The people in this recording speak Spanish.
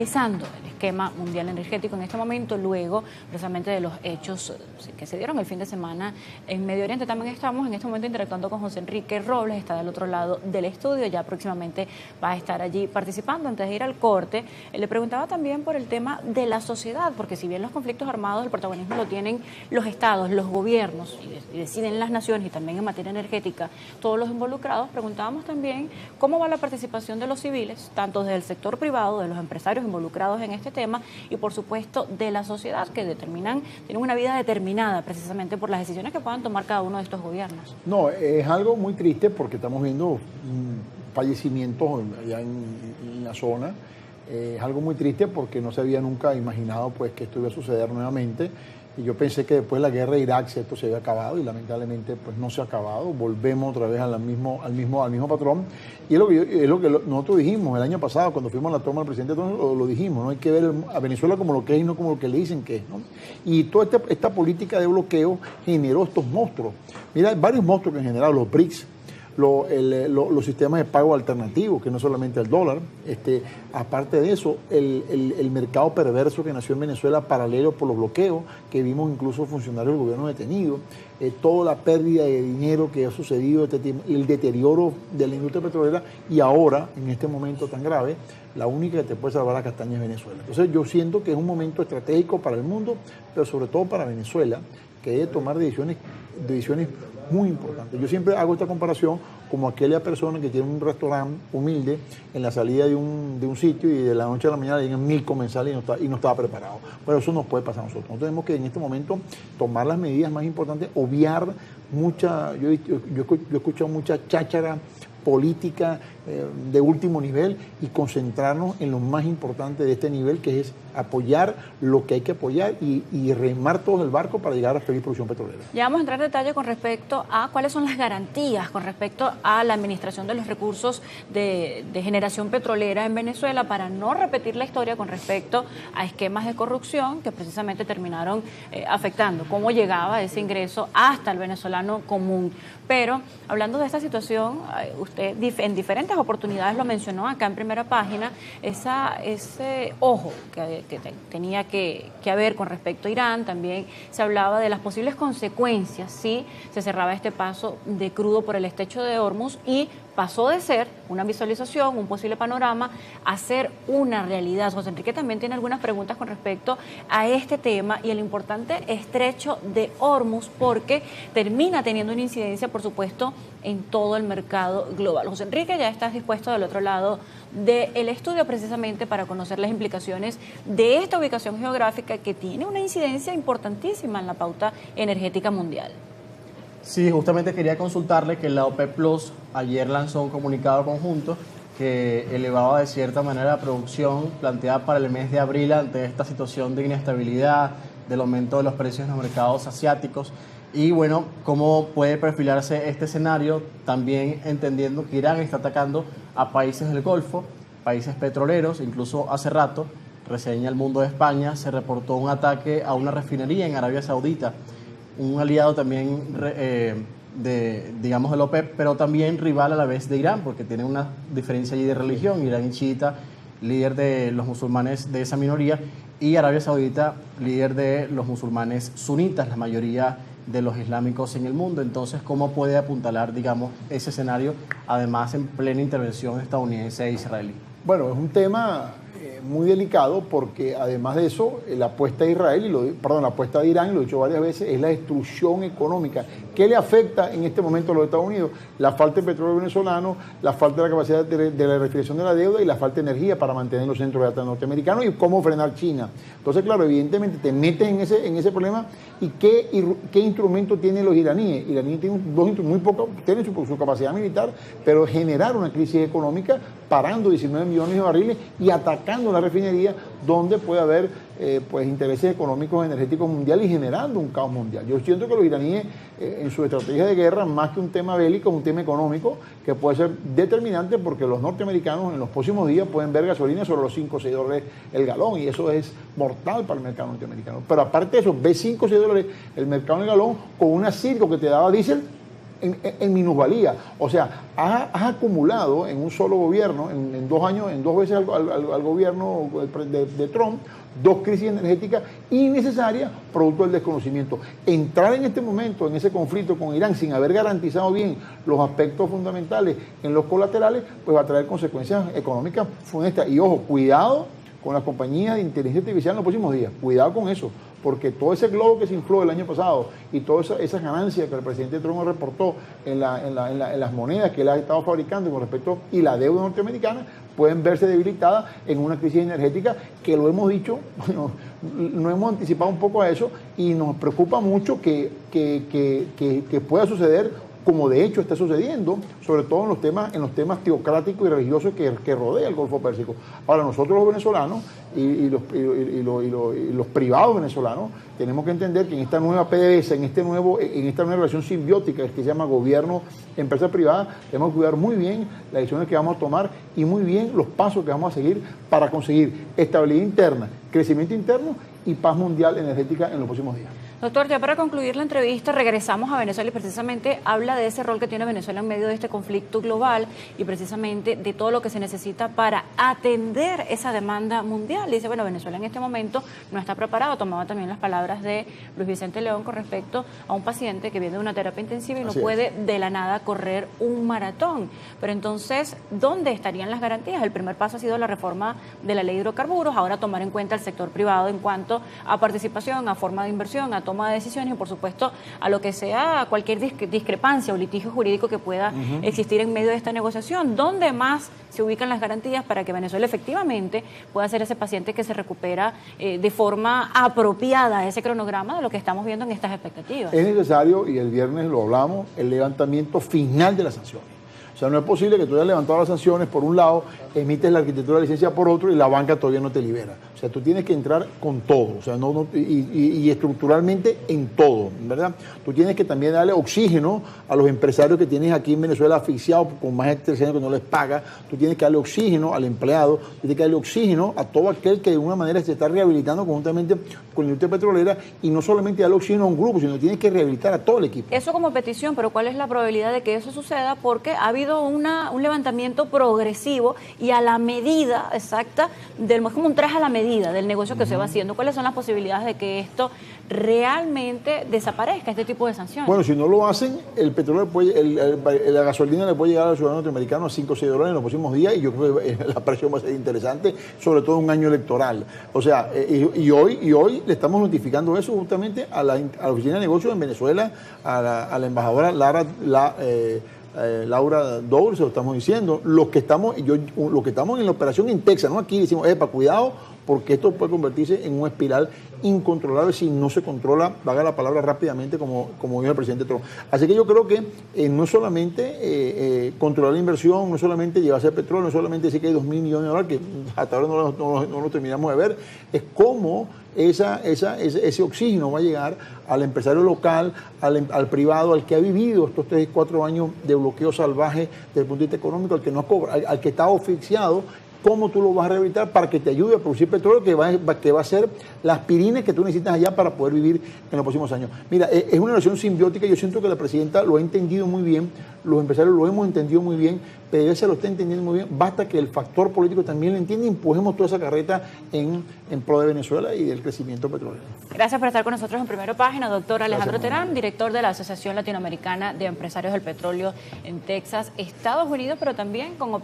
Analizando el esquema mundial energético en este momento, luego precisamente de los hechos que se dieron el fin de semana en Medio Oriente. También estamos en este momento interactuando con José Enrique Robles, está del otro lado del estudio, ya próximamente va a estar allí participando. Antes de ir al corte, le preguntaba también por el tema de la sociedad, porque si bien los conflictos armados, el protagonismo lo tienen los estados, los gobiernos, y deciden las naciones, y también en materia energética, todos los involucrados, preguntábamos también cómo va la participación de los civiles, tanto desde el sector privado, de los empresarios involucrados en este tema y por supuesto de la sociedad, que tienen una vida determinada precisamente por las decisiones que puedan tomar cada uno de estos gobiernos. No, es algo muy triste porque estamos viendo fallecimientos allá en la zona. Es algo muy triste porque no se había nunca imaginado pues que esto iba a suceder nuevamente. Y yo pensé que después de la guerra de Irak esto se había acabado y lamentablemente pues no se ha acabado. Volvemos otra vez al mismo patrón. Y es lo que nosotros dijimos el año pasado cuando fuimos a la toma del presidente, lo dijimos, ¿no? Hay que ver a Venezuela como lo que es y no como lo que le dicen que es, ¿no? Y toda esta política de bloqueo generó estos monstruos. Mira, hay varios monstruos que han generado, los BRICS, los sistemas de pago alternativos, que no solamente el dólar. Aparte de eso, el mercado perverso que nació en Venezuela paralelo por los bloqueos, que vimos incluso funcionarios del gobierno detenidos, toda la pérdida de dinero que ha sucedido, el deterioro de la industria petrolera, y ahora, en este momento tan grave, la única que te puede salvar la castaña es Venezuela. Entonces yo siento que es un momento estratégico para el mundo, pero sobre todo para Venezuela, que debe tomar decisiones muy importante. Yo siempre hago esta comparación como aquella persona que tiene un restaurante humilde en la salida de un sitio y de la noche a la mañana llegan 1000 comensales y no estaba preparado. Bueno, eso nos puede pasar a nosotros. Nosotros tenemos que en este momento tomar las medidas más importantes, obviar yo he escuchado mucha cháchara política de último nivel y concentrarnos en lo más importante de este nivel, que es apoyar lo que hay que apoyar y remar todo el barco para llegar a la feliz producción petrolera. Ya vamos a entrar en detalle con respecto a cuáles son las garantías con respecto a la administración de los recursos de generación petrolera en Venezuela, para no repetir la historia con respecto a esquemas de corrupción que precisamente terminaron afectando cómo llegaba ese ingreso hasta el venezolano común. Pero hablando de esta situación, usted en diferentes oportunidades lo mencionó acá en Primera Página, ese ojo que tenía que haber con respecto a Irán. También se hablaba de las posibles consecuencias si se cerraba este paso de crudo por el estrecho de Hormuz, y pasó de ser una visualización, un posible panorama, a ser una realidad. José Enrique también tiene algunas preguntas con respecto a este tema y el importante estrecho de Hormuz, porque termina teniendo una incidencia, por supuesto, en todo el mercado global. José Enrique, ya estás dispuesto del otro lado del estudio precisamente para conocer las implicaciones de esta ubicación geográfica que tiene una incidencia importantísima en la pauta energética mundial. Sí, justamente quería consultarle que la OPEP Plus ayer lanzó un comunicado conjunto que elevaba de cierta manera la producción planteada para el mes de abril ante esta situación de inestabilidad, del aumento de los precios en los mercados asiáticos. Y bueno, cómo puede perfilarse este escenario, también entendiendo que Irán está atacando a países del Golfo, países petroleros. Incluso hace rato, reseña El Mundo de España, se reportó un ataque a una refinería en Arabia Saudita, un aliado también digamos, del OPEP, pero también rival a la vez de Irán, porque tiene una diferencia allí de religión. Irán y chiita, líder de los musulmanes de esa minoría, y Arabia Saudita, líder de los musulmanes sunitas, la mayoría de los islámicos en el mundo. Entonces, ¿cómo puede apuntalar, digamos, ese escenario, además en plena intervención estadounidense e israelí? Bueno, es un tema muy delicado porque además de eso, la apuesta de la apuesta de Irán, lo he dicho varias veces, es la destrucción económica. ¿Qué le afecta en este momento a los Estados Unidos? La falta de petróleo venezolano, la falta de la capacidad de la refinación de la deuda y la falta de energía para mantener los centros de data norteamericanos, y cómo frenar China. Entonces, claro, evidentemente te metes en ese problema. ¿Y qué instrumento tienen los iraníes? Iraníes tienen muy poco, tienen su capacidad militar, pero generar una crisis económica parando 19 millones de barriles y atacando la refinería, donde puede haber pues intereses económicos energéticos mundiales y generando un caos mundial. Yo siento que los iraníes en su estrategia de guerra, más que un tema bélico, es un tema económico que puede ser determinante, porque los norteamericanos en los próximos días pueden ver gasolina sobre los 5 o 6 dólares el galón, y eso es mortal para el mercado norteamericano. Pero aparte de eso, ve 5 o 6 dólares el mercado del galón con una Citgo que te daba diésel en minusvalía. O sea, has acumulado en un solo gobierno, en 2 años, en 2 veces al gobierno de Trump, 2 crisis energéticas innecesarias producto del desconocimiento. Entrar en este momento en ese conflicto con Irán sin haber garantizado bien los aspectos fundamentales en los colaterales, pues va a traer consecuencias económicas funestas. Y ojo, cuidado con las compañías de inteligencia artificial en los próximos días. Cuidado con eso, porque todo ese globo que se infló el año pasado y todas esas ganancias que el presidente Trump reportó en las monedas que él ha estado fabricando con respecto y la deuda norteamericana pueden verse debilitadas en una crisis energética que lo hemos dicho, bueno, no hemos anticipado un poco a eso y nos preocupa mucho que pueda suceder como de hecho está sucediendo, sobre todo en los temas teocráticos y religiosos que rodea el Golfo Pérsico. Ahora, nosotros los venezolanos y los privados venezolanos tenemos que entender que en esta nueva PDVSA, en esta nueva relación simbiótica que se llama gobierno-empresa privada, tenemos que cuidar muy bien las decisiones que vamos a tomar y muy bien los pasos que vamos a seguir para conseguir estabilidad interna, crecimiento interno y paz mundial energética en los próximos días. Doctor, ya para concluir la entrevista, regresamos a Venezuela y precisamente habla de ese rol que tiene Venezuela en medio de este conflicto global y precisamente de todo lo que se necesita para atender esa demanda mundial. Dice, bueno, Venezuela en este momento no está preparado. Tomaba también las palabras de Luis Vicente León con respecto a un paciente que viene de una terapia intensiva y no puede de la nada correr un maratón. Pero entonces, ¿dónde estarían las garantías? El primer paso ha sido la reforma de la ley de hidrocarburos, ahora tomar en cuenta el sector privado en cuanto a participación, a forma de inversión, a toma de decisiones y por supuesto a lo que sea cualquier discrepancia o litigio jurídico que pueda existir en medio de esta negociación. ¿Dónde más se ubican las garantías para que Venezuela efectivamente pueda ser ese paciente que se recupera de forma apropiada a ese cronograma de lo que estamos viendo en estas expectativas? Es necesario, y el viernes lo hablamos, el levantamiento final de las sanciones. O sea, no es posible que tú hayas levantado las sanciones por un lado, emites la arquitectura de licencia por otro y la banca todavía no te libera. O sea, tú tienes que entrar con todo, o sea, y estructuralmente en todo, ¿verdad? Tú tienes que también darle oxígeno a los empresarios que tienes aquí en Venezuela asfixiados con más de 3 años que no les paga. Tú tienes que darle oxígeno al empleado, tienes que darle oxígeno a todo aquel que de alguna manera se está rehabilitando conjuntamente con la industria petrolera y no solamente darle oxígeno a un grupo, sino tienes que rehabilitar a todo el equipo. Eso como petición, pero ¿cuál es la probabilidad de que eso suceda? Porque ha habido un levantamiento progresivo y a la medida exacta, es como un traje a la medida del negocio que se va haciendo. ¿Cuáles son las posibilidades de que esto realmente desaparezca, este tipo de sanciones? Bueno, si no lo hacen, el petróleo la gasolina le puede llegar al ciudadano norteamericano a 5 o 6 dólares en los próximos días y yo creo que la presión va a ser interesante, sobre todo en un año electoral. O sea, y hoy le estamos notificando eso justamente a la Oficina de Negocios en Venezuela, a la embajadora Laura Doyle, se lo estamos diciendo, los que estamos en la operación en Texas, ¿no? Aquí decimos, cuidado, porque esto puede convertirse en una espiral incontrolable si no se controla, valga la palabra, rápidamente, como dijo el presidente Trump. Así que yo creo que no es solamente controlar la inversión, no es solamente llevarse el petróleo, no es solamente decir que hay $2.000 millones de dólares, que hasta ahora no lo terminamos de ver, es cómo ese oxígeno va a llegar al empresario local, al privado, al que ha vivido estos 3 o 4 años de bloqueo salvaje desde el punto de vista económico, al que no cobra, al que está asfixiado. ¿Cómo tú lo vas a rehabilitar para que te ayude a producir petróleo que va a ser la aspirina que tú necesitas allá para poder vivir en los próximos años? Mira, es una relación simbiótica. Yo siento que la presidenta lo ha entendido muy bien, los empresarios lo hemos entendido muy bien, PDVSA lo está entendiendo muy bien. Basta que el factor político también lo entienda y empujemos toda esa carreta en pro de Venezuela y del crecimiento petrolero. Gracias por estar con nosotros en Primera Página, doctor Alejandro Terán, director de la Asociación Latinoamericana de Empresarios del Petróleo en Texas, Estados Unidos, pero también con operaciones